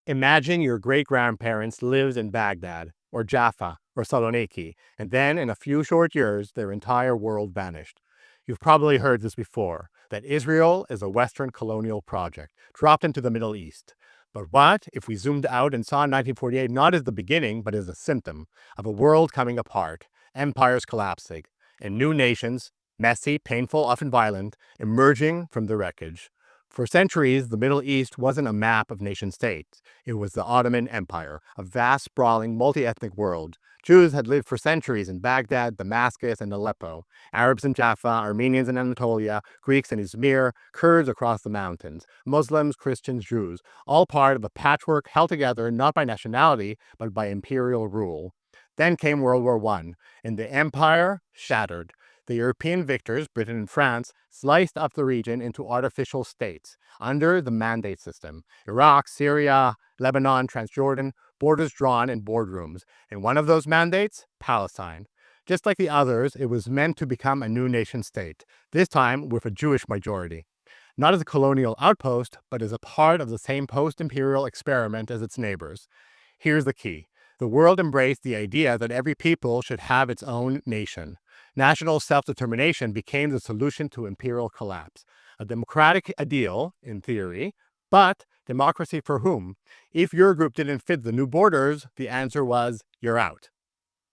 Imagine your great-grandparents lived in Baghdad, or Jaffa, or Thessaloniki, and then in a few short years, their entire world vanished. You've probably heard this before, that Israel is a Western colonial project, dropped into the Middle East. But what if we zoomed out and saw 1948 not as the beginning, but as a symptom of a world coming apart, empires collapsing, and new nations, messy, painful, often violent, emerging from the wreckage? For centuries, the Middle East wasn't a map of nation-states. It was the Ottoman Empire, a vast, sprawling, multi-ethnic world. Jews had lived for centuries in Baghdad, Damascus, and Aleppo. Arabs in Jaffa, Armenians in Anatolia, Greeks in Izmir, Kurds across the mountains, Muslims, Christians, Jews, all part of a patchwork held together not by nationality, but by imperial rule. Then came World War I, and the empire shattered. The European victors, Britain and France, sliced up the region into artificial states under the mandate system. Iraq, Syria, Lebanon, Transjordan, borders drawn in boardrooms. And one of those mandates? Palestine. Just like the others, it was meant to become a new nation state, this time with a Jewish majority. Not as a colonial outpost, but as a part of the same post-imperial experiment as its neighbors. Here's the key. The world embraced the idea that every people should have its own nation. National self-determination became the solution to imperial collapse. A democratic ideal, in theory, but democracy for whom? If your group didn't fit the new borders, the answer was, you're out.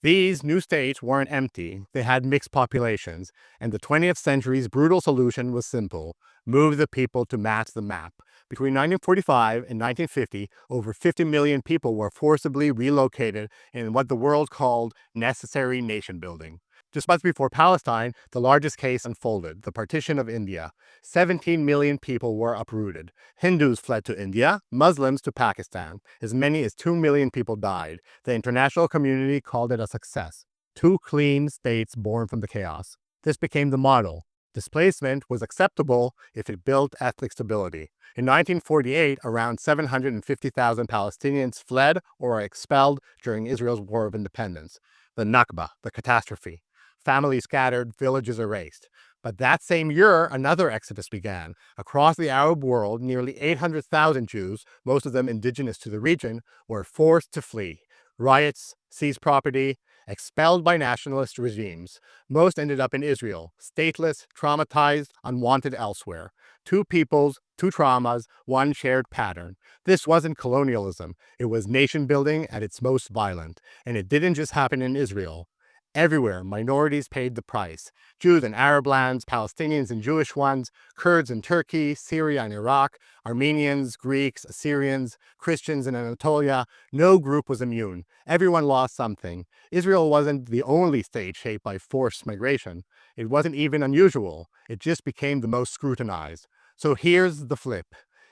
These new states weren't empty, they had mixed populations, and the 20th century's brutal solution was simple: move the people to match the map. Between 1945 and 1950, over 50 million people were forcibly relocated in what the world called necessary nation building. Just months before Palestine, the largest case unfolded, the partition of India. 17 million people were uprooted. Hindus fled to India, Muslims to Pakistan. As many as 2 million people died. The international community called it a success. Two clean states born from the chaos. This became the model. Displacement was acceptable if it built ethnic stability. In 1948, around 750,000 Palestinians fled or were expelled during Israel's War of Independence. The Nakba, the catastrophe. Families scattered, villages erased. But that same year, another exodus began. Across the Arab world, nearly 800,000 Jews, most of them indigenous to the region, were forced to flee. Riots, seized property, expelled by nationalist regimes. Most ended up in Israel, stateless, traumatized, unwanted elsewhere. Two peoples, two traumas, one shared pattern. This wasn't colonialism. It was nation building at its most violent. And it didn't just happen in Israel. Everywhere, minorities paid the price. Jews in Arab lands, Palestinians in Jewish ones, Kurds in Turkey, Syria and Iraq, Armenians, Greeks, Assyrians, Christians in Anatolia. No group was immune. Everyone lost something. Israel wasn't the only state shaped by forced migration. It wasn't even unusual. It just became the most scrutinized. So here's the flip.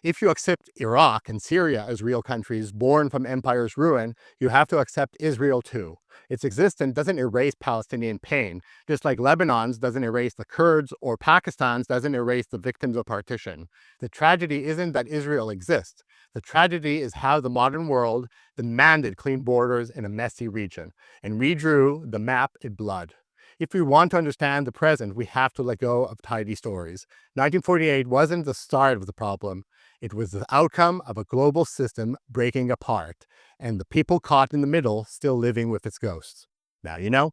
If you accept Iraq and Syria as real countries born from empire's ruin, you have to accept Israel too. Its existence doesn't erase Palestinian pain, just like Lebanon's doesn't erase the Kurds or Pakistan's doesn't erase the victims of partition. The tragedy isn't that Israel exists. The tragedy is how the modern world demanded clean borders in a messy region and redrew the map in blood. If we want to understand the present, we have to let go of tidy stories. 1948 wasn't the start of the problem. It was the outcome of a global system breaking apart, and the people caught in the middle still living with its ghosts. Now you know.